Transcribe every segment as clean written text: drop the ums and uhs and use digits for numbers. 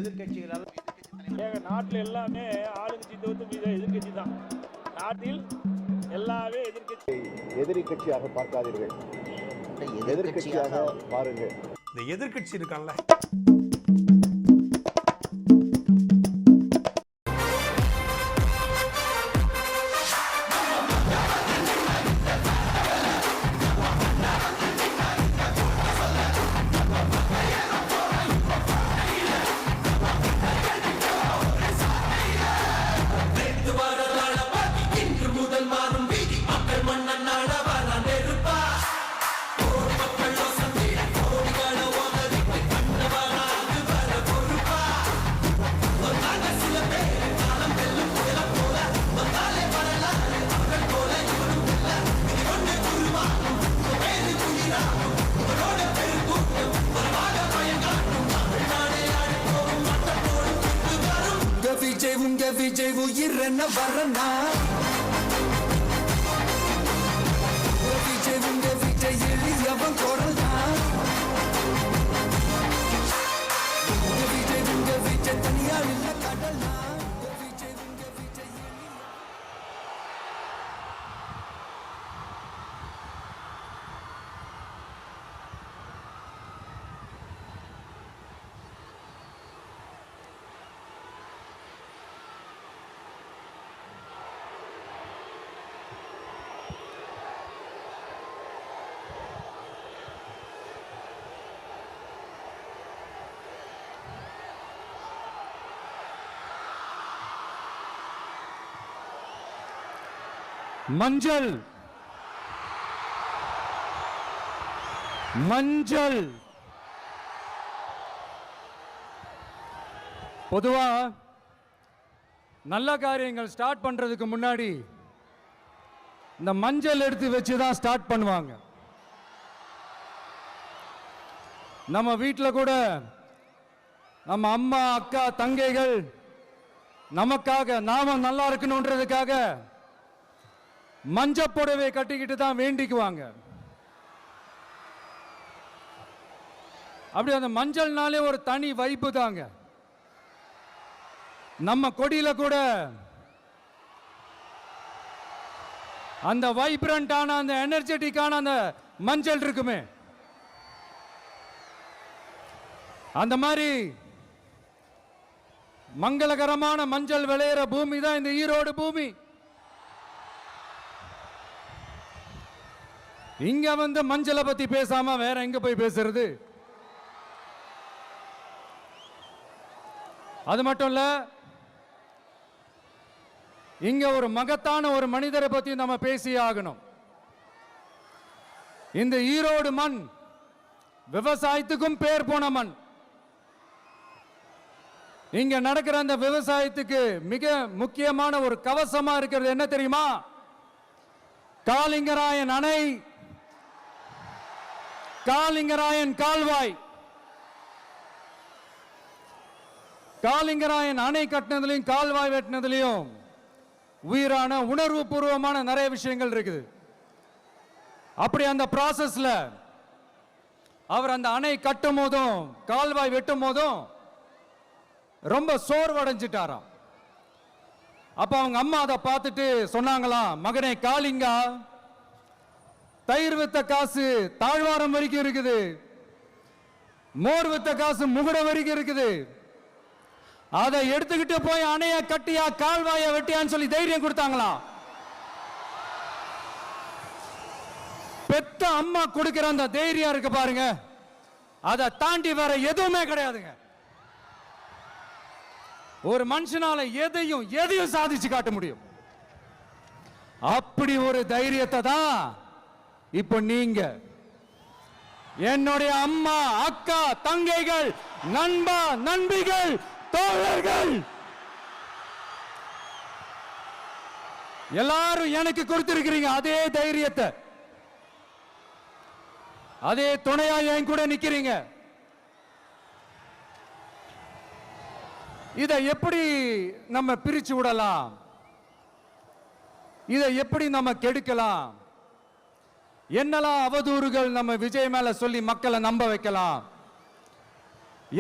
எதிர்கட்சிகளால் நாட்டில் எல்லாமே ஆளுங்கட்சி தவிர்த்து எதிர்கட்சி தான். நாட்டில் எல்லாமே எதிரி கட்சியாக பார்க்காதீர்கள், எதிர்கட்சியாக பாருங்கள். இந்த எதிர்கட்சி இருக்கான்ல, விஜய் உயிர் என்ன வரனா விஜய் எளியவன் குரல்னா விஜய் தனியார் இல்ல கடல்னா மஞ்சள் மஞ்சள் பொதுவா நல்ல காரியங்கள் ஸ்டார்ட் பண்றதுக்கு முன்னாடி இந்த மஞ்சள் எடுத்து வச்சுதான் ஸ்டார்ட் பண்ணுவாங்க. நம்ம வீட்டில் கூட நம்ம அம்மா அக்கா தங்கைகள் நமக்காக நாம நல்லா இருக்கணும்ன்றதுக்காக மஞ்சள் புடவை கட்டிக்கிட்டு தான் வேண்டிக்குவாங்க. அப்படி அந்த மஞ்சள்னாலே ஒரு தனி வைப்பு தாங்க. நம்ம கொடியில கூட அந்த வைப்ரண்டான அந்த எனர்ஜெட்டிக்கான அந்த மஞ்சள் இருக்குமே, அந்த மாதிரி மங்களகரமான மஞ்சள் விளையிற பூமி தான் இந்த ஈரோடு பூமி. இங்க வந்து மஞ்சளை பத்தி பேசாம வேற எங்க போய் பேசுறது? அது மட்டும் இல்ல, இங்க ஒரு மகத்தான ஒரு மனிதரை பத்தி நம்ம பேசி ஆகணும். இந்த ஈரோடு மண் விவசாயத்துக்கும் பேர் போன மண். இங்க நடக்கிற அந்த விவசாயத்துக்கு மிக முக்கியமான ஒரு கவசமா இருக்கிறது என்ன தெரியுமா? காலிங்கராயன் அணை, காலிங்கராயன் கால்வாய். காலிங்கராயன் அணை கட்டினதுலையும் கால்வாய் வெட்டினதுலையும் உயிரான உணர்வு பூர்வமான நிறைய விஷயங்கள் இருக்குது. அப்படி அந்த ப்ராசஸ்ல அவர் அந்த அணை கட்டும் போதும் கால்வாய் வெட்டும் போதும் ரொம்ப சோர்வடைஞ்சிட்டாராம். அப்ப அவங்க அம்மா அதை பார்த்துட்டு சொன்னாங்களாம், மகனே காளிங்கா, தயிர் வித்த காசு தாழ்வாரம் வரைக்கும் இருக்குது, மோர் வித்த காசு முகுடம் வரைக்கும் இருக்குது, அதை எடுத்துக்கிட்டு போய் அணைய கட்டியா கால்வாய வெட்டியான்னு சொல்லி தைரியம் கொடுத்தாங்களாம். பெத்த அம்மா கொடுக்கிற அந்த தைரியம் இருக்கு பாருங்க, அதை தாண்டி வேற எதுவுமே கிடையாதுங்க. ஒரு மனுஷனால எதையும் சாதிச்சு காட்ட முடியும். அப்படி ஒரு தைரியத்தை தான் இப்ப நீங்க என்னுடைய அம்மா அக்கா தங்கைகள் நண்பா நண்பிகள் தோழர்கள் எல்லாரும் எனக்கு கொடுத்திருக்கிறீங்க. அதே தைரியத்தை, அதே துணையா என் கூட நிக்கிறீங்க. இதை எப்படி நம்ம பிரிச்சு விடலாம்? இதை எப்படி நம்ம கெடுக்கலாம்? என்னெல்லாம் அவதூறுகள் நம்ம விஜய் மேல சொல்லி மக்களை நம்ப வைக்கலாம்?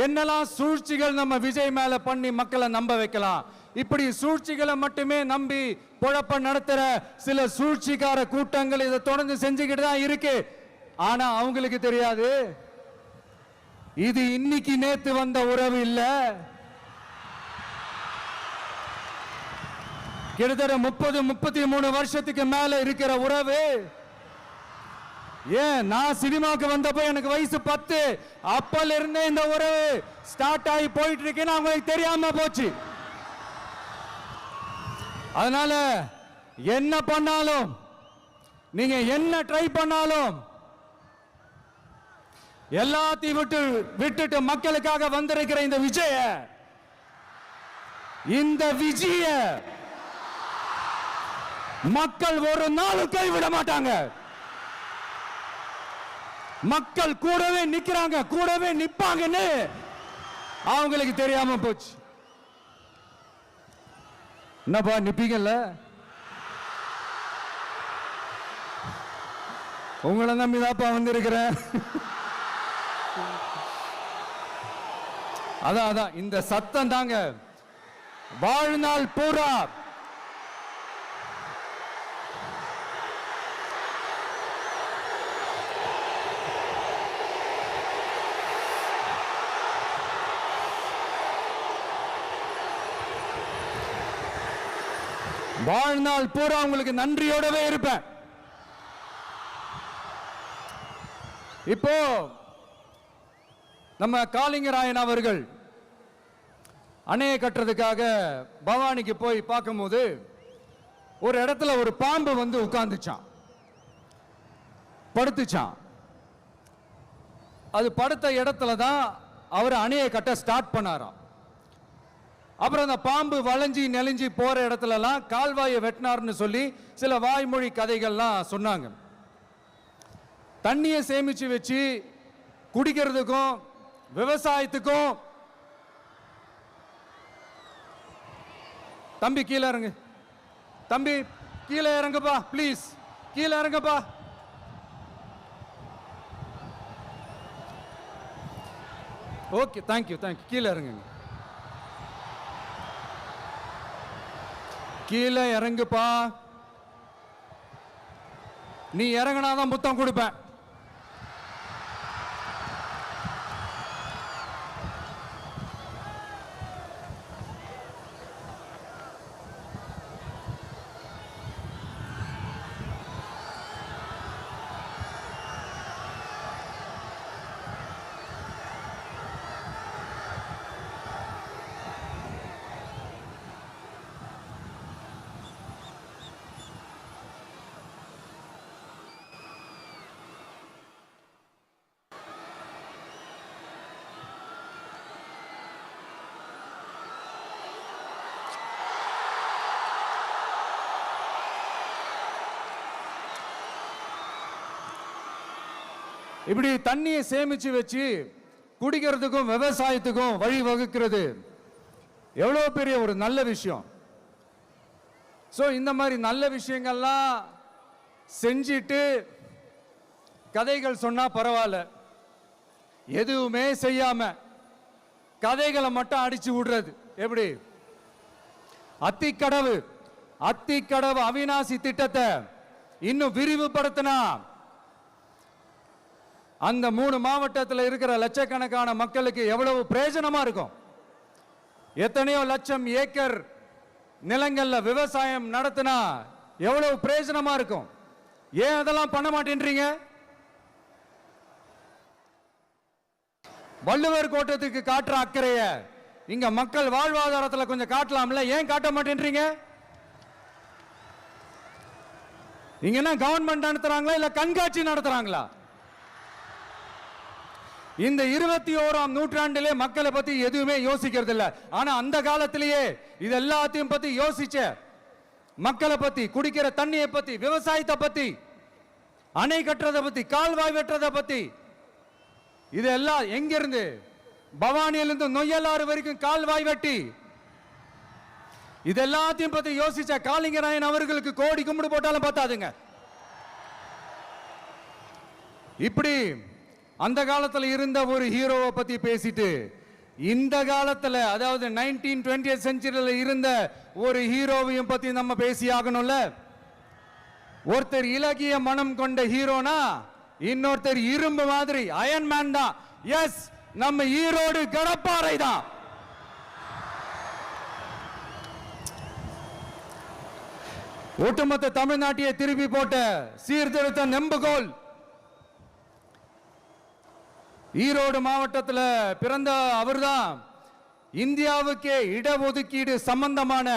என்னெல்லாம் சூழ்ச்சிகள் நம்ம விஜய் மேல பண்ணி மக்களை நம்ப வைக்கலாம். இப்படி சூழ்ச்சிகளை மட்டுமே நம்பி பொழப்ப நடத்துற சில சூழ்ச்சிக்கார கூட்டங்கள் இதை தொடர்ந்து செஞ்சுக்கிட்டு தான் இருக்கு. ஆனா அவங்களுக்கு தெரியாது, இது இன்னைக்கு நேத்து வந்த உறவு இல்ல. கிட்டத்தட்ட 30-33 வருஷத்துக்கு மேல இருக்கிற உறவு. ஏன் நான் சினிமாக்கு வந்தப்போ எனக்கு வயசு 10, அப்பல இருந்தே இந்த உறவு ஸ்டார்ட் ஆகி போயிட்டு இருக்குன்னு அவங்களுக்கு தெரியாம போச்சு. அதனால என்ன பண்ணாலும், நீங்க என்ன ட்ரை பண்ணாலும், எல்லாத்தையும் விட்டுட்டு மக்களுக்காக வந்திருக்கிற இந்த விஜய மக்கள் ஒரு நாளும் கைவிட மாட்டாங்க. மக்கள் கூடவே நிக்கிறாங்க, கூடவே நிப்பாங்கன்னு அவங்களுக்கு தெரியாம போச்சு. என்னப்பா நிப்பீங்கல்ல? உங்களை நம்பிதாப்பா வந்திருக்கிறேன். அதான் இந்த சத்தம் தாங்க வாழ்நாள் பூரா உங்களுக்கு நன்றியோடவே இருப்பேன். இப்போ நம்ம காளிங்கராயன் அவர்கள் அணையை கட்டுறதுக்காக பவானிக்கு போய் பார்க்கும்போது ஒரு இடத்துல ஒரு பாம்பு வந்து உட்கார்ந்துச்சான், படுத்துச்சான். அது படுத்த இடத்துல தான் அவர் அணையை கட்ட ஸ்டார்ட் பண்ணாராம். அப்புறம் அந்த பாம்பு வளைஞ்சி நெளிஞ்சி போற இடத்துலலாம் கால்வாயை வெட்டினார்னு சொல்லி சில வாய்மொழி கதைகள்லாம் சொன்னாங்க. தண்ணியை சேமிச்சு வச்சு குடிக்கிறதுக்கும் விவசாயத்துக்கும். தம்பி கீழே இறங்கு, தம்பி கீழே இறங்குப்பா, ப்ளீஸ் கீழே இறங்குப்பா. Okay, thank you. கீழே இறங்குங்க, கீழே இறங்குப்பா. நீ இறங்கினாதான் முத்தம் கொடுப்பேன். இப்படி தண்ணியை சேமிச்சு வச்சு குடிக்கிறதுக்கும் விவசாயத்துக்கும் வழி வகுக்கிறது எவ்வளவு பெரிய ஒரு நல்ல விஷயம். சோ இந்த மாதிரி நல்ல விஷயங்கள்லாம் செஞ்சிட்டு கதைகள் சொன்னா பரவாயில்ல, எதுவுமே செய்யாம கதைகளை மட்டும் அடிச்சு விடுறது எப்படி? அத்திக்கடவு அவிநாசி திட்டத்தை இன்னும் விரிவுபடுத்தினா அந்த 3 மாவட்டத்தில் இருக்கிற லட்சக்கணக்கான மக்களுக்கு எவ்வளவு பிரயோஜனமா இருக்கும். எத்தனையோ லட்சம் ஏக்கர் நிலங்கள்ல விவசாயம் நடத்தினா எவ்வளவு பிரயோஜனமா இருக்கும். ஏன் அதெல்லாம் பண்ண மாட்டேன்றீங்க? வள்ளுவர் கோட்டத்துக்கு காட்டுற அக்கறைய இங்க மக்கள் வாழ்வாதாரத்தில் கொஞ்சம் காட்டலாம்ல, ஏன் காட்ட மாட்டேன்றீங்க? இங்க என்ன கவர்மெண்ட் நடத்துறாங்களா இல்ல கண்காட்சி நடத்துறாங்களா? இந்த 21ஆம் நூற்றாண்டிலே மக்களை பத்தி எதுவுமே யோசிக்கிறது இல்ல. ஆனா அந்த காலத்திலேயே இது எல்லாத்தையும் பத்தி யோசிச்ச, மக்களை பத்தி, குடிக்கிற தண்ணியை பத்தி, விவசாயத்தை பத்தி, அணை கட்டுறதை பத்தி, கால்வாய் வெட்டுறதை பத்தி, இதெல்லாம் எங்கிருந்து? பவானியிலிருந்து நொய்யலாறு வரைக்கும் கால்வாய் வெட்டி இது எல்லாத்தையும் பத்தி யோசிச்ச காளிங்கராயன் அவர்களுக்கு கோடி கும்பிடு போட்டாலும் பார்த்தாதுங்க. இப்படி அந்த காலத்துல இருந்த ஒரு ஹீரோவை பத்தி பேசிட்டு இந்த காலத்துல அதாவது 1920th செஞ்சுரியில இருந்த ஒரு ஹீரோவையும் பத்தி நம்ம பேசி ஆகணும்ல. ஒருத்தர் இலகிய மனம் கொண்ட ஹீரோனா இன்னொருத்தர் இரும்பு மாதிரி அயன் மேன் தான். எஸ், நம்ம ஈரோடு கடப்பாறை தான். ஒட்டுமொத்த தமிழ்நாட்டையே திருப்பி போட்ட சீர்திருத்த நெம்புகோல். ஈரோடு மாவட்டத்தில் பிறந்த அவர்தான் இந்தியாவுக்கே இடஒதுக்கீடு சம்பந்தமான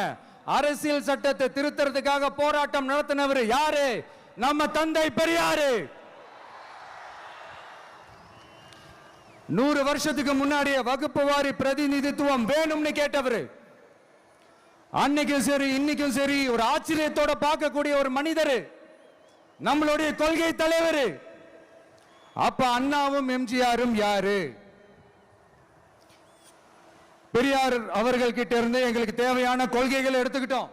அரசியல் சட்டத்தை திருத்தறதுக்காக போராட்டம் நடத்தினவர் யாரு? நம்ம தந்தை பெரியாரு. 100 வருஷத்துக்கு முன்னாடியே வகுப்பு வாரி பிரதிநிதித்துவம் வேணும்னு கேட்டவர். அன்னைக்கும் சரி இன்னைக்கும் சரி ஒரு ஆச்சரியத்தோட பார்க்கக்கூடிய ஒரு மனிதர், நம்மளுடைய கொள்கை தலைவர். அப்ப அண்ணாவும் எம்ஜிஆரும் யாரு? பெரியார் அவர்கள் கிட்ட இருந்து எங்களுக்கு தேவையான கொள்கைகளை எடுத்துக்கிட்டோம்.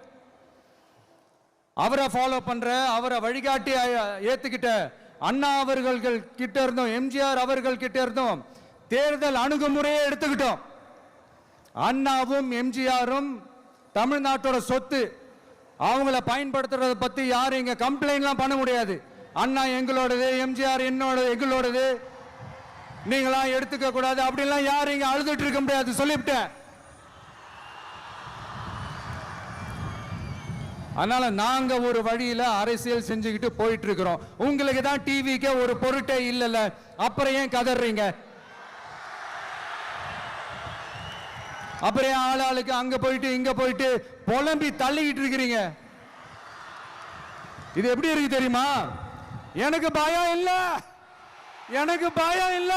அவரை ஃபாலோ பண்ற, அவரை வழிகாட்டி ஏத்துக்கிட்ட அண்ணா அவர்கள் கிட்ட இருந்தோம், எம்ஜிஆர் அவர்கள் கிட்ட இருந்தோம் தேர்தல் அணுகுமுறையை எடுத்துக்கிட்டோம். அண்ணாவும் எம்ஜிஆரும் தமிழ்நாட்டோட சொத்து. அவங்கள பயன்படுத்துறத பத்தி யாரும் இங்க கம்ப்ளைண்ட்லாம் பண்ண முடியாது. அண்ணா எங்களோடது, எம்ஜிஆர் எங்களோடது, நீங்களா எடுத்துக்க கூடாது அப்படிலாம் யாரும் இங்க அழுதுட்டு இருக்க முடியாது, சொல்லிவிட்டேன். அதனால நாங்க ஒரு வழியில அரசியல் செஞ்சுக்கிட்டு போயிட்டு இருக்கிறோம். உங்களுக்கு தான் டிவிக்கு ஒரு பொருட்டே இல்லைல்ல, அப்புறம் ஏன் கதறீங்க? அப்புறம் ஆளாளுக்கு அங்க போயிட்டு இங்க போயிட்டு புலம்பி தள்ளிக்கிட்டு இருக்கிறீங்க. இது எப்படி இருக்கு தெரியுமா? எனக்கு பயம் இல்ல, எனக்கு பயம் இல்ல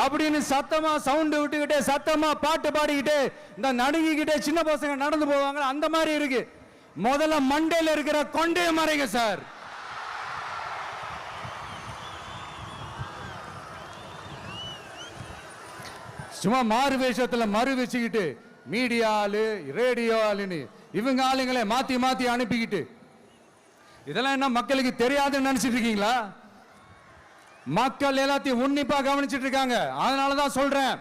அப்படின்னு சத்தமா சவுண்ட் விட்டுக்கிட்டே சத்தமா பாட்டு பாடிக்கிட்டே இந்த நடுங்கிக்கிட்டே சின்ன பசங்க நடந்து போவாங்க, அந்த மாதிரி இருக்கு. முதல்ல மண்டையில இருக்கிற கொண்டைய மறைங்க சார். சும்மா மாறு வேஷத்துல மறு வச்சுக்கிட்டு மீடியா ஆளு ரேடியோ ஆளுன்னு இவங்க ஆளுங்களை மாத்தி மாத்தி அனுப்பிக்கிட்டு இதெல்லாம் என்ன மக்களுக்கு தெரியாதுன்னு நினைச்சிட்டு இருக்கீங்களா? மக்கள் எல்லாத்தையும் உன்னிப்பா கவனிச்சிட்டு இருக்காங்க. அதனாலதான் சொல்றேன்,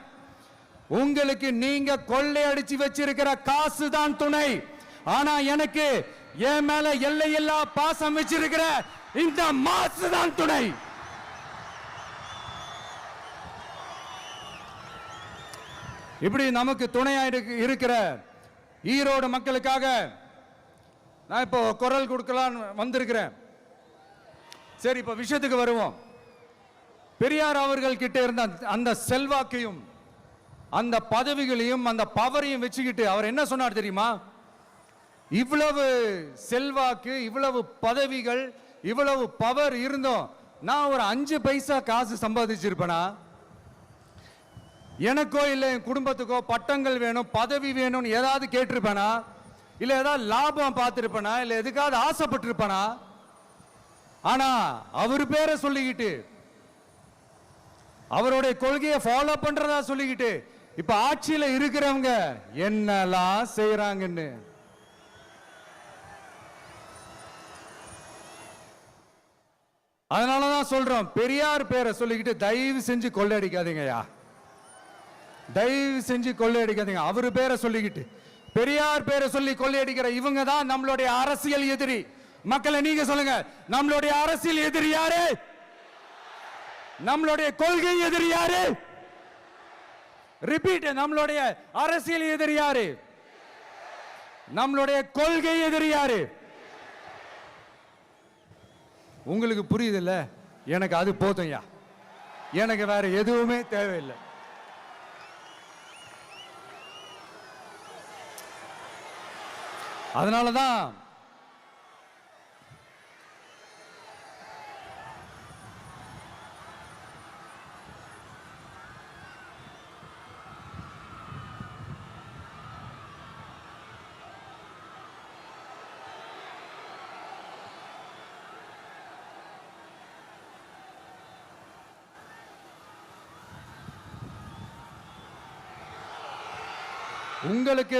உங்களுக்கு நீங்க கொள்ளையடிச்சு வச்சிருக்கிற காசு தான் துணை. ஆனா எனக்கு என் மேல எல்லையில்லா பாசம் வச்சிருக்கிற இந்த மாசு தான் துணை. இப்படி நமக்கு துணையா இருக்கிற ஈரோடு மக்களுக்காக நான் இப்போ குரல் கொடுக்கலான்னு வந்திருக்கிறேன். சரி, இப்போ விஷயத்துக்கு வருவோம். பெரியார் அவர்கள் கிட்ட இருந்த அந்த செல்வாக்கையும் அந்த பதவிகளையும் அந்த பவரையும் வச்சுக்கிட்டு அவர் என்ன சொன்னார் தெரியுமா? இவ்வளவு செல்வாக்கு, இவ்வளவு பதவிகள், இவ்வளவு பவர் இருந்தோம் நான் ஒரு 5 பைசா காசு சம்பாதிச்சிருப்பேனா? எனக்கோ இல்லை என் குடும்பத்துக்கோ பட்டங்கள் வேணும், பதவி வேணும்னு ஏதாவது கேட்டிருப்பேனா? இல்லை ஏதாவது லாபம் பார்த்திருப்பேனா? இல்லை எதுக்காவது ஆசைப்பட்டிருப்பேனா? ஆனா அவர் பேரை சொல்லிக்கிட்டு அவருடைய கொள்கையை ஃபாலோ பண்றதா சொல்லிக்கிட்டு இப்ப ஆட்சியில இருக்கிறவங்க என்னெல்லாம் செய்யறாங்கன்னு அதனாலதான் சொல்றோம், பெரியார் பேரை சொல்லிக்கிட்டு தயவு செஞ்சு கொள்ளையடிக்காதீங்கயா, தயவு செஞ்சு கொள்ளையடிக்காதீங்க. அவரு பேரை சொல்லிக்கிட்டு பெரியார் பேரை சொல்லி கொள்ளையடிக்கிற இவங்க தான் நம்மளுடைய அரசியல் எதிரி. மக்களை நீங்க சொல்லுங்க, நம்மளுடைய அரசியல் எதிரி யாரு? நம்மளுடைய கொள்கை எதிரி யாரு? ரிப்பீட், நம்மளுடைய அரசியல் எதிரி யாரு? நம்மளுடைய கொள்கை எதிரி யாரு? உங்களுக்கு புரியுதுல்ல? எனக்கு அது போதும்யா, எனக்கு வேற எதுவுமே தேவையில்லை. அதனாலதான் உங்களுக்கு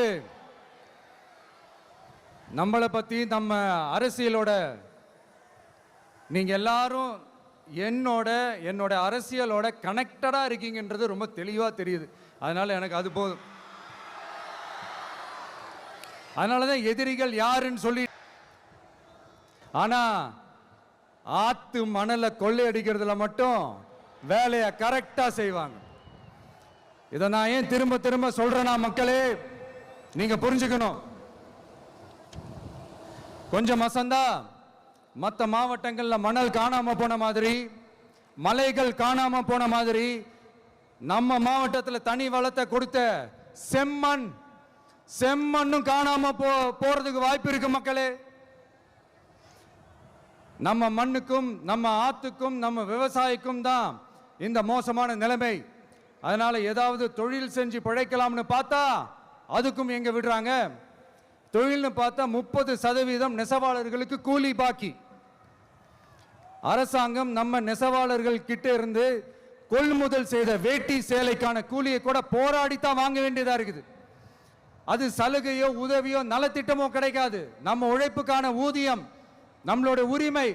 நம்மளை பத்தி நம்ம அரசியலோட நீங்க எல்லாரும் என்னோட அரசியலோட கனெக்டடா இருக்கீங்கன்றது ரொம்ப தெளிவா தெரியுது. அதனால எனக்கு அது போதும். அதனாலதான் எதிரிகள் யாருன்னு சொல்லி, ஆனா ஆத்து மணலை கொள்ளையடிக்கிறதுல மட்டும் வேலையை கரெக்டா செய்வாங்க. இதை நான் ஏன் திரும்ப திரும்ப சொல்றேன்னா, மக்களே நீங்க புரிஞ்சுக்கணும். கொஞ்சம் மசந்தா மற்ற மாவட்டங்கள்ல மணல் காணாம போன மாதிரி, மலைகள் காணாம போன மாதிரி, நம்ம மாவட்டத்தில் தனி வளத்தை கொடுத்த செம்மண்ணும் காணாம போறதுக்கு வாய்ப்பு இருக்கு மக்களே. நம்ம மண்ணுக்கும் நம்ம ஆத்துக்கும் நம்ம விவசாயிக்கும் தான் இந்த மோசமான நிலைமை. அதனால ஏதாவது தொழில் செஞ்சு பிழைக்கலாம்னு பார்த்தா அதுக்கும் எங்க விடுறாங்க. தொழில்னு பார்த்தா 30% நெசவாளர்களுக்கு கூலி பாக்கி. அரசாங்கம் நம்ம நெசவாளர்கள் கிட்ட இருந்து கொள்முதல் செய்த வேட்டி சேலைக்கான கூலியை கூட போராடித்தான் வாங்க வேண்டியதா இருக்குது. அது சலுகையோ உதவியோ நலத்திட்டமோ கிடைக்காது. நம்ம உழைப்புக்கான ஊதியம், நம்மளோட உரிமை,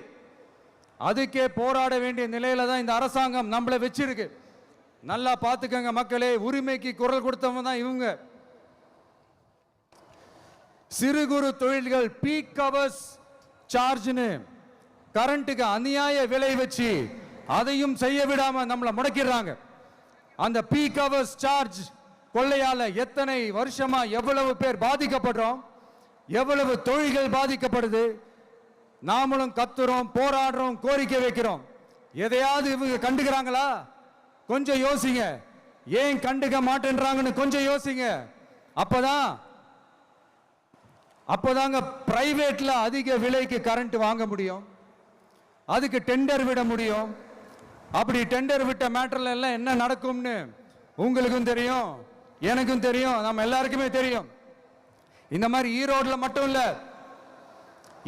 அதுக்கே போராட வேண்டிய நிலையில தான் இந்த அரசாங்கம் நம்மளை வச்சிருக்கு. நல்லா பார்த்துக்கங்க மக்களே, உரிமைக்கு குரல் கொடுத்தவங்க தான் இவங்க. சிறு குறு தொழில்கள் பீக் ஹவர்ஸ் சார்ஜ்னு கரண்ட்டுக்கு அநியாய விலை வச்சு அதையும் செய்ய விடாம நம்மளை முடக்கிறாங்க. அந்த பீக் ஹவர்ஸ் சார்ஜ் கொள்ளையால எத்தனை வருஷமா எவ்வளவு பேர் பாதிக்கப்படுறோம், எவ்வளவு தொழில்கள் பாதிக்கப்படுது. நாமளும் கத்துறோம், போராடுறோம், கோரிக்கை வைக்கிறோம். எதையாவது இவங்க கண்டுக்கிறாங்களா? கொஞ்சம் யோசிங்க. ஏன் கண்டுக்க மாட்டேன்றாங்கன்னு கொஞ்சம் யோசிங்க. அப்பதாங்க பிரைவேட்ல அதிக விலைக்கு கரண்ட் வாங்க முடியும், அதுக்கு டெண்டர் விட முடியும். அப்படி டெண்டர் விட்ட மேட்டர்ல எல்லாம் என்ன நடக்கும்னு உங்களுக்கும் தெரியும், எனக்கும் தெரியும், நம்ம எல்லாருக்குமே தெரியும். இந்த மாதிரி ஈரோடுல மட்டும் இல்ல,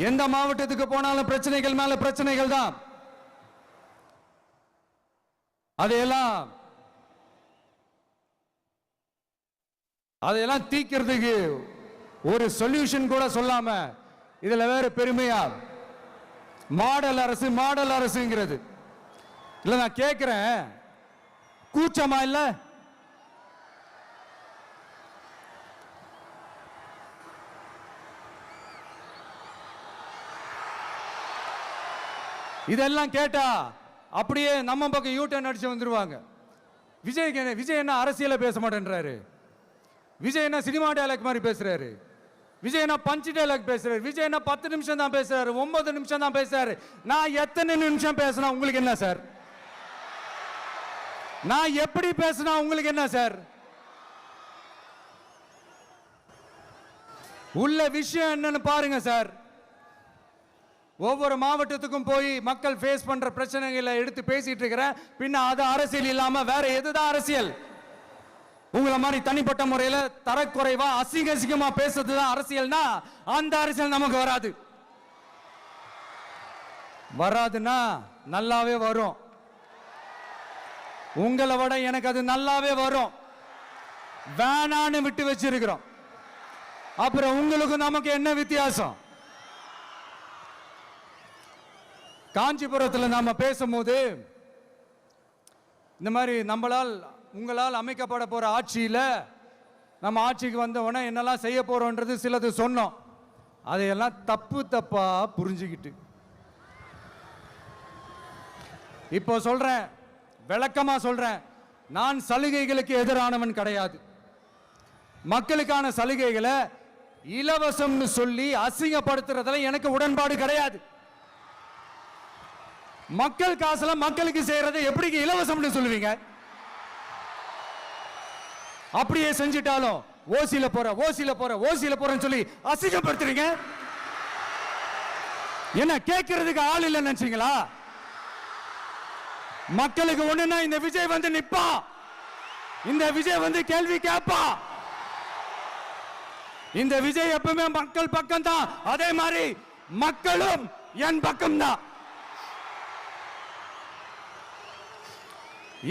எந்த மாவட்டத்துக்கு போனாலும் பிரச்சனைகள் மேல பிரச்சனைகள் தான். அதையெல்லாம் தீக்கிறதுக்கு ஒரு சொல்யூஷன் கூட சொல்லாம இதுல வேற பெருமையா மாடல் அரசுங்கிறது இல்ல. நான் கேட்கிறேன், கூச்சமா இல்ல? இதெல்லாம் கேட்டா அப்படியே நம்ம பக்கம் யூட்டர்ன் அடிச்சு வந்துருவாங்க. விஜய் என்ன அரசியல பேச மாட்டேன்றாரு, விஜய் என்ன சினிமா டயலாக் மாதிரி பேசுறாரு, விஜய் என்ன பஞ்ச் டயலாக் பேசுறாரு, விஜய் என்ன 10 நிமிஷம் தான் பேசுறாரு, 9 நிமிஷம் தான் பேசுறாரு. நான் எத்தனை நிமிஷம் பேசினா உங்களுக்கு என்ன சார்? நான் எப்படி பேசினா உங்களுக்கு என்ன சார்? உள்ள விஷயம் என்னன்னு பாருங்க சார். ஒவ்வொரு மாவட்டத்துக்கும் போய் மக்கள் ஃபேஸ் பண்ற பிரச்சனைகளை எடுத்து பேசிட்டு இருக்கிறேன். பின்ன அது அரசியல் இல்லாம வேற எதுதான் அரசியல்? உங்களை மாதிரி தனிப்பட்ட முறையில தரக்குறைவா அசிங்கமா பேசுறதுதான் அரசியல்னா அந்த அரசியல் நமக்கு வராதுன்னா நல்லாவே வரும். உங்களை விட எனக்கு அது நல்லாவே வரும். வேணான்னு விட்டு வச்சிருக்கிறோம். அப்புறம் உங்களுக்கு நமக்கு என்ன வித்தியாசம்? காஞ்சிபுரத்தில் நாம பேசும்போது இந்த மாதிரி உங்களால் அமைக்கப்பட போற ஆட்சியில நம்ம ஆட்சிக்கு வந்த உடனே என்னெல்லாம் செய்ய போறோம்ன்றது சிலது சொன்னோம். அதையெல்லாம் தப்பா புரிஞ்சுக்கிட்டு இப்போ சொல்றேன், விளக்கமா சொல்றேன், நான் சலுகைகளுக்கு எதிரானவன் கிடையாது. மக்களுக்கான சலுகைகளை இலவசம்னு சொல்லி அசிங்கப்படுத்துறதுல எனக்கு உடன்பாடு கிடையாது. மக்கள் காசுல மக்களுக்கு செய்யறதை எப்படி இலவசம்னு சொல்லுவீங்க? அப்படியே செஞ்சிட்டாலும் ஓசில போறேன்னு சொல்லி அசிங்கப்படுத்துறீங்க. என்ன கேட்கறதுக்கு ஆள் இல்லைன்னு நினைச்சீங்களா? மக்களுக்கு ஒண்ணுன்னா இந்த விஜய் வந்து நிப்பா, இந்த விஜய் வந்து கேள்வி கேட்பா. இந்த விஜய் எப்பவுமே மக்கள் பக்கம் தான், அதே மாதிரி மக்களும் என் பக்கம் தான்.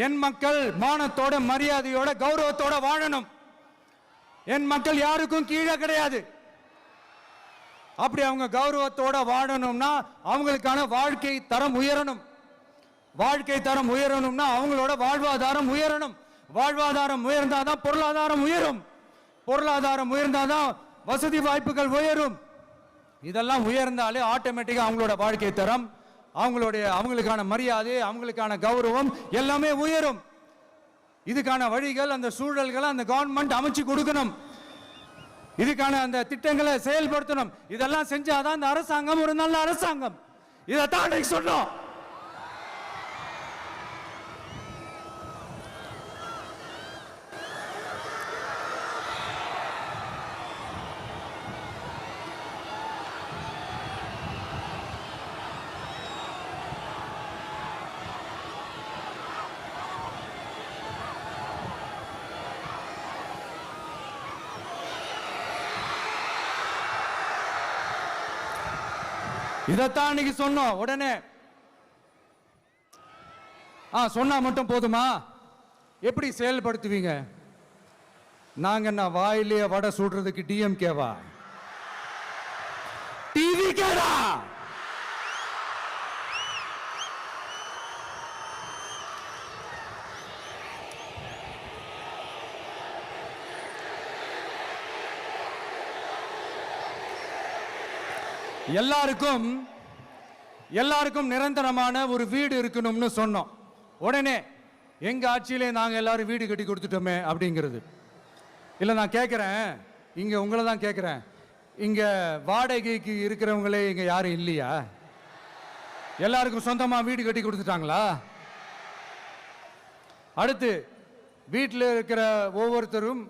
என் மக்கள் மானத்தோட மரியாதையோட கௌரவத்தோட வாழணும். என் மக்கள் யாருக்கும் கீழே கிடையாது. அப்படி அவங்க கௌரவத்தோட வாழணும்னா அவங்களுக்கான வாழ்க்கை தரம் உயரணும். வாழ்க்கை தரம் உயரணும்னா அவங்களோட வாழ்வாதாரம் உயரணும். வாழ்வாதாரம் உயர்ந்தாதான் பொருளாதாரம் உயரும். பொருளாதாரம் உயர்ந்தாதான் வசதி வாய்ப்புகள் உயரும். இதெல்லாம் உயர்ந்தாலே ஆட்டோமேட்டிக்கா அவங்களோட வாழ்க்கை தரம், அவங்களுக்கான மரியாதை, அவங்களுக்கான கௌரவம் எல்லாமே உயரும். இதுக்கான வழிகள், அந்த சூழல்களை அந்த கவர்மெண்ட் அமைச்சு கொடுக்கணும். இதுக்கான அந்த திட்டங்களை செயல்படுத்தணும். இதெல்லாம் செஞ்சாதான் அந்த அரசாங்கம் ஒரு நல்ல அரசாங்கம். இதைத்தான் சொன்னோம். இதைத்தான் இன்னைக்கு சொன்னோம். உடனே சொன்னா மட்டும் போதுமா? எப்படி செயல்படுத்துவீங்க? நாங்க என்ன வாயிலேயே வடை சுடுறதுக்கு டிஎம்கேவா? டிவி கேடா? எல்லாருக்கும் நிரந்தரமான ஒரு வீடு இருக்கணும்னு சொன்னோம். உடனே எங்க ஆட்சியிலே நாங்க எல்லாரும் வீடு கட்டி கொடுத்துட்டோமே அப்படிங்கிறது இல்ல. நான் கேட்கிறேன், இங்க உங்களை தான் கேட்கிறேன், இங்க வாடகைக்கு இருக்கிறவங்களே இங்க யாரும் இல்லையா? எல்லாருக்கும் சொந்தமா வீடு கட்டி கொடுத்துட்டாங்களா? அடுத்து வீட்டில் இருக்கிற ஒவ்வொருத்தரும்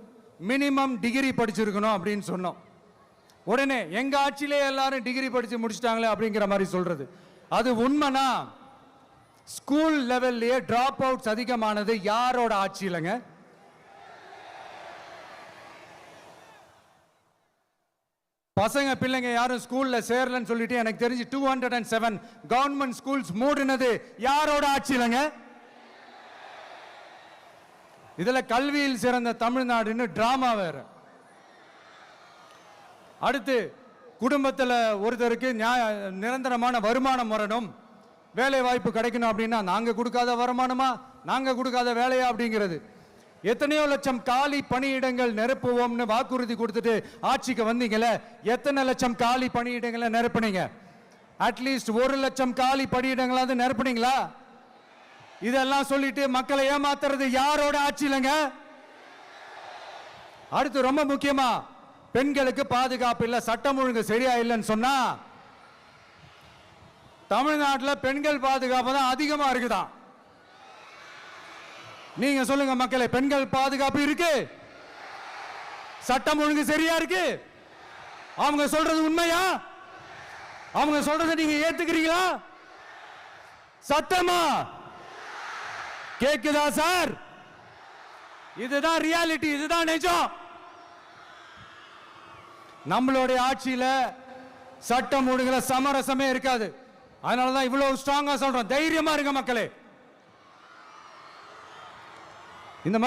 மினிமம் டிகிரி படிச்சிருக்கணும் அப்படின்னு சொன்னோம். உடனே எங்க ஆட்சியிலே எல்லாரும் டிகிரி படிச்சு முடிச்சிட்டாங்களே அப்படிங்கிற மாதிரி சொல்றது அது உண்மைனா? ஸ்கூல் லெவல்லையே டிராப் அவுட்ஸ் அதிகமானது யாரோட ஆட்சியிலங்க? பசங்க பிள்ளைங்க யாரும் ஸ்கூல்ல சேரலன்னு சொல்லிட்டு எனக்கு தெரிஞ்சு 207 கவர்மெண்ட் ஸ்கூல்ஸ் மூடினது யாரோட ஆட்சியிலங்க? இதுல கல்வியில் சிறந்த தமிழ்நாடுன்னு டிராமா வேற. அடுத்து குடும்பத்தில் ஒருத்தருக்கு நிரந்தரமான வருமானம் வரணும், வேலை வாய்ப்பு கிடைக்கணும் அப்படின்னா நாங்க கொடுக்காத வருமானமா, நாங்க கொடுக்காத வேலையா அப்படிங்கிறது. எத்தனையோ லட்சம் காலி பணியிடங்கள் நிரப்புவோம்னு வாக்குறுதி கொடுத்துட்டு ஆட்சிக்கு வந்தீங்கல்ல, எத்தனை லட்சம் காலி பணியிடங்களை நிரப்புனீங்க? அட்லீஸ்ட் 1 லட்சம் காலி பணியிடங்களாவது நிரப்புனீங்களா? இதெல்லாம் சொல்லிட்டு மக்களை ஏமாத்துறது யாரோட ஆட்சியிலங்க? அடுத்து ரொம்ப முக்கியமா, பெண்களுக்கு பாதுகாப்பு இல்ல, சட்டம் ஒழுங்கு சரியா இல்லைன்னு சொன்னா தமிழ்நாட்டில் பெண்கள் பாதுகாப்பு தான் அதிகமா இருக்குதான். நீங்க சொல்லுங்க மக்களே, பெண்கள் பாதுகாப்பு இருக்கு? சட்டம் ஒழுங்கு சரியா இருக்கு? அவங்க சொல்றது உண்மையா? அவங்க சொல்றதை நீங்க ஏத்துக்கிறீங்களா? சத்தமா கேக்குதா சார்? இதுதான் ரியாலிட்டி, இதுதான் நிஜம். நம்மளுடைய ஆட்சியில சட்டம் ஒழுங்குல சமரசமே இருக்காது. அதனாலதான் இவ்வளவு ஸ்ட்ராங்கா சொல்றோம், தைரியமா இருங்க மக்களே. இந்த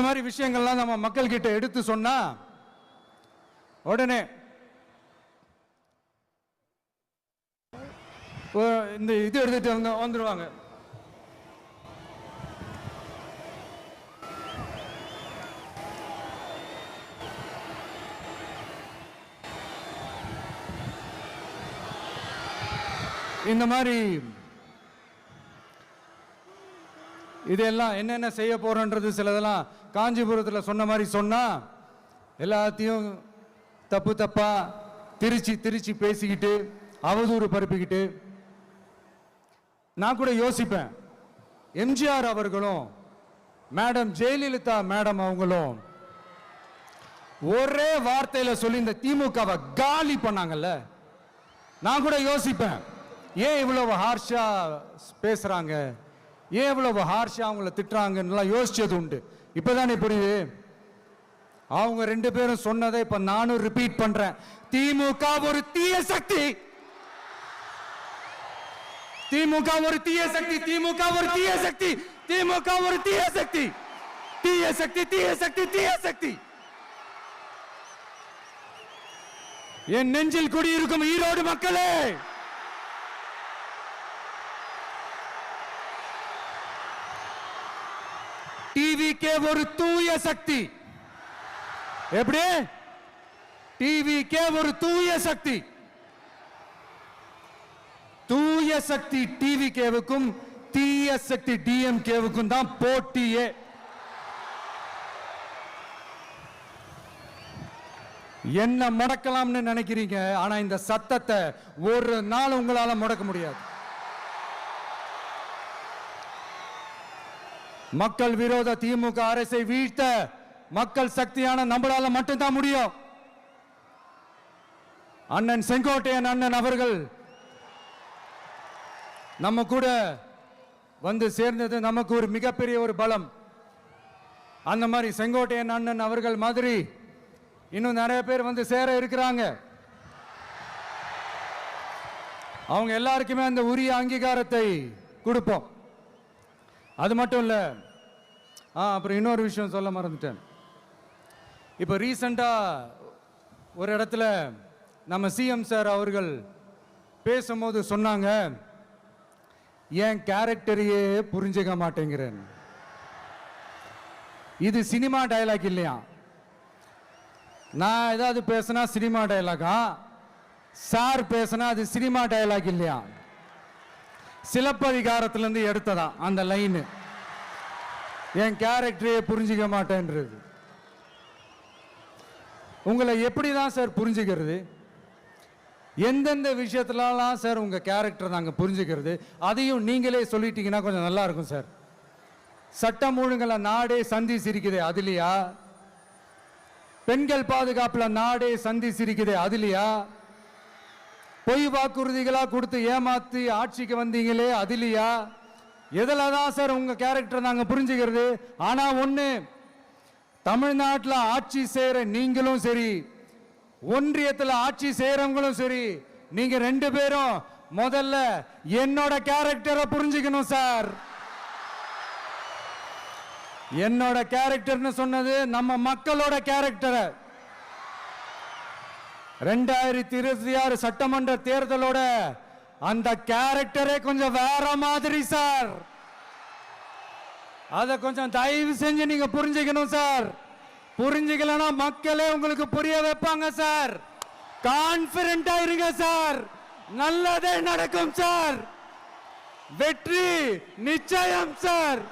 மாதிரி விஷயங்கள்லாம் நம்ம மக்கள் கிட்ட எடுத்து சொன்னா உடனே இந்த இது எடுத்துட்டு வந்துருவாங்க. இந்த மாதிரி இதெல்லாம் என்னென்ன செய்ய போறோன்றது சிலதெல்லாம் காஞ்சிபுரத்தில் சொன்ன மாதிரி சொன்னா எல்லாத்தையும் தப்பா திருச்சி பேசிக்கிட்டு அவதூறு பரப்பிக்கிட்டு. நான் கூட யோசிப்பேன், எம்ஜிஆர் அவர்களும் மேடம் ஜெயலலிதா மேடம் அவங்களும் ஒரே வார்த்தையில சொல்லி இந்த திமுகவை காலி பண்ணாங்கல்ல. நான் கூட யோசிப்பேன், ஏன் இவ்வளவு ஹார்ஷா பேசுறாங்க, ஏன் இவ்வளவு ஹார்ஷா அவங்கள திட்டுறாங்கன்னு யோசிச்சது உண்டு. இப்பதானே புரியுது. அவங்க 2 பேரும் சொன்னதை இப்ப நானும் ரிப்பீட் பண்றேன். திமுக ஒரு தீய சக்தி, திமுக ஒரு தீய சக்தி, திமுக ஒரு தீய சக்தி, திமுக ஒரு தீய சக்தி, தீய சக்தி, தீய சக்தி, தீய சக்தி. என் நெஞ்சில் குடியிருக்கும் ஈரோடு மக்களே, டிவிகே ஒரு தூய சக்தி. எப்படி? டிவிகே ஒரு தூய சக்தி. தூய சக்தி டிவிகேவுக்கும் தீய சக்தி டிஎம்கேவுக்கும் தான் போட்டியே. என்ன முடக்கலாம்னு நினைக்கிறீங்க, ஆனா இந்த சத்தத்தை ஒரு நாள் உங்களால முடக்க முடியாது. மக்கள் விரோத திமுக அரசை வீழ்த்த மக்கள் சக்தியான நம்மளால மட்டும்தான் முடியும். அண்ணன் செங்கோட்டையன் அண்ணன் அவர்கள் நம்ம கூட வந்து சேர்ந்தது நமக்கு ஒரு மிகப்பெரிய ஒரு பலம். அந்த மாதிரி செங்கோட்டையன் அண்ணன் அவர்கள் மாதிரி இன்னும் நிறைய பேர் வந்து சேர இருக்கிறாங்க. அவங்க எல்லாருக்குமே அந்த உரிய அங்கீகாரத்தை கொடுப்போம். அது மட்டும் இல்ல, அப்புறம் இன்னொரு விஷயம் சொல்ல மறந்துட்டேன். இப்போ ரீசண்டா ஒரு இடத்துல நம்ம சிஎம் சார் அவர்கள் பேசும்போது சொன்னாங்க, என் கேரக்டரையே புரிஞ்சுக்க மாட்டேங்கிறேன். இது சினிமா டயலாக் இல்லையா? நான் ஏதாவது பேசினா சினிமா டயலாகா? சார் பேசினா அது சினிமா டயலாக் இல்லையா? சிலப்பதிகாரத்திலிருந்து எடுத்ததான் அந்த லைன். என் கேரக்டரையே புரிஞ்சுக்க மாட்டேன்றது. உங்களை எப்படிதான் சார் புரிஞ்சுக்கிறது? எந்தெந்த விஷயத்துலலாம் சார் உங்க கேரக்டர் நாங்கள் புரிஞ்சுக்கிறது? அதையும் நீங்களே சொல்லிட்டீங்கன்னா கொஞ்சம் நல்லா இருக்கும் சார். சட்டம் ஒழுங்குல நாடே சந்தி சிரிக்குது, அதுலையா? பெண்கள் பாதுகாப்புல நாடே சந்தி சிரிக்குது, அதுலையா? பொய் வாக்குறுதிகளா கொடுத்து ஏமாத்தி ஆட்சிக்கு வந்தீங்களே, அதுலையா? எதுல தான் சார் உங்க கேரக்டர் நாங்க புரிஞ்சுக்கிறது? ஆனா ஒண்ணு, தமிழ்நாட்டில் ஆட்சி செய்யற நீங்களும் சரி, ஒன்றியத்தில் ஆட்சி செய்யறவங்களும் சரி, நீங்க ரெண்டு பேரும் முதல்ல என்னோட கேரக்டரை புரிஞ்சுக்கணும் சார். என்னோட கேரக்டர்னு சொன்னது நம்ம மக்களோட கேரக்டரை. 2026 சட்டமன்ற தேர்தலோட அந்த கேரக்டரே கொஞ்சம் வேற மாதிரி சார். அதை கொஞ்சம் தயவு செஞ்சு நீங்க புரிஞ்சுக்கணும் சார். புரிஞ்சுக்கலன்னா மக்களே உங்களுக்கு புரிய வைப்பாங்க சார். கான்பிடென்டா இருங்க சார், நல்லதே நடக்கும் சார். வெற்றி நிச்சயம் சார்.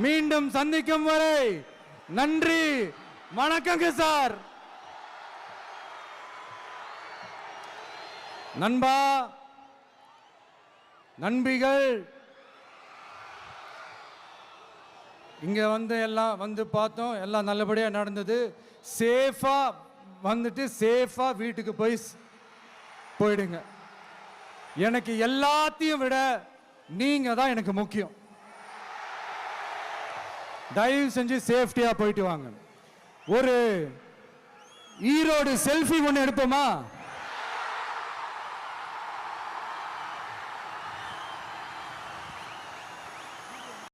மீண்டும் சந்திக்கும் வரை நன்றி, வணக்கங்க சார். நண்பா, நண்பிகள், இங்க வந்து எல்லாம் வந்து பார்த்தோம், எல்லாம் நல்லபடியா நடந்தது. சேஃபா வந்துட்டு சேஃபா வீட்டுக்கு போயிடுங்க. எனக்கு எல்லாத்தையும் விட நீங்க தான் எனக்கு முக்கியம். தயவு செஞ்சு சேஃப்டியா போயிட்டு வாங்க. ஒரு ஈரோடு செல்ஃபி ஒன்று எடுப்போமா?